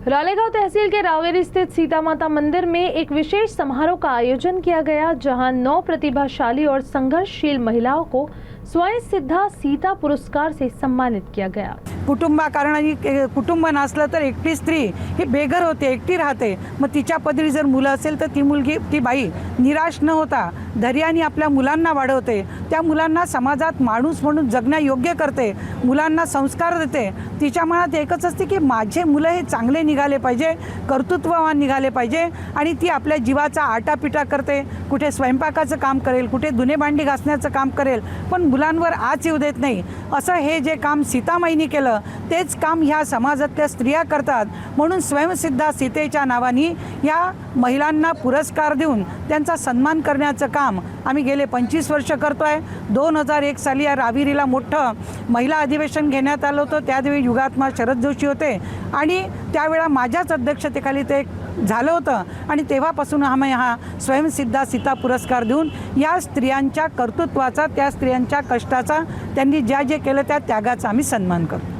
रालेगांव तहसील के रावेरी स्थित सीता माता मंदिर में एक विशेष समारोह का आयोजन किया गया, जहां 9 प्रतिभाशाली और संघर्षशील महिलाओं को स्वयं सिद्धा सीता पुरस्कार से सम्मानित किया गया। कुटुंबाकारणाने कुटुंब नसलं तर एकटी स्त्री ही बेघर होते, एकटी राहते। मग तिच्या पदरी जर मुलं असेल तर ती मुलगी, ती बाई निराश न होता धैर्याने आपल्या मुलांना वाढवते, त्या मुलांना समाजात माणूस म्हणून जगण्यायोग्य करते, मुलांना संस्कार देते। तिच्या मनात एकच असते की माझे मुलं हे चांगले निघाले पाहिजे, कर्तृत्ववान निघाले पाहिजे, आणि ती आपल्या जीवाचा आटापिटा करते। कुठे स्वयंपाकाचं काम करेल, कुठे धुणे भांडी घासण्याचं काम करेल, पण मुलांवर आच येऊ देत नाही। असं हे जे काम सीतामाईंनी केलं तेच काम ह्या समाजातल्या स्त्रिया करतात। म्हणून स्वयंसिद्धा सीतेच्या नावाने या महिलांना पुरस्कार देऊन त्यांचा सन्मान करण्याचं काम आम्ही गेले 25 वर्ष करतोय। 2001 साली या रावेरीला मोठं महिला अधिवेशन घेण्यात आलं होतं। त्यावेळी युगात्मा शरद जोशी होते आणि त्यावेळेला माझ्याच अध्यक्षतेखाली ते झालं होतं, आणि तेव्हापासून आम्ही हा स्वयंसिद्धा सीता पुरस्कार देऊन या स्त्रियांच्या कर्तृत्वाचा, त्या स्त्रियांच्या कष्टाचा, त्यांनी ज्या जे केलं त्या त्यागाचा आम्ही सन्मान करतो।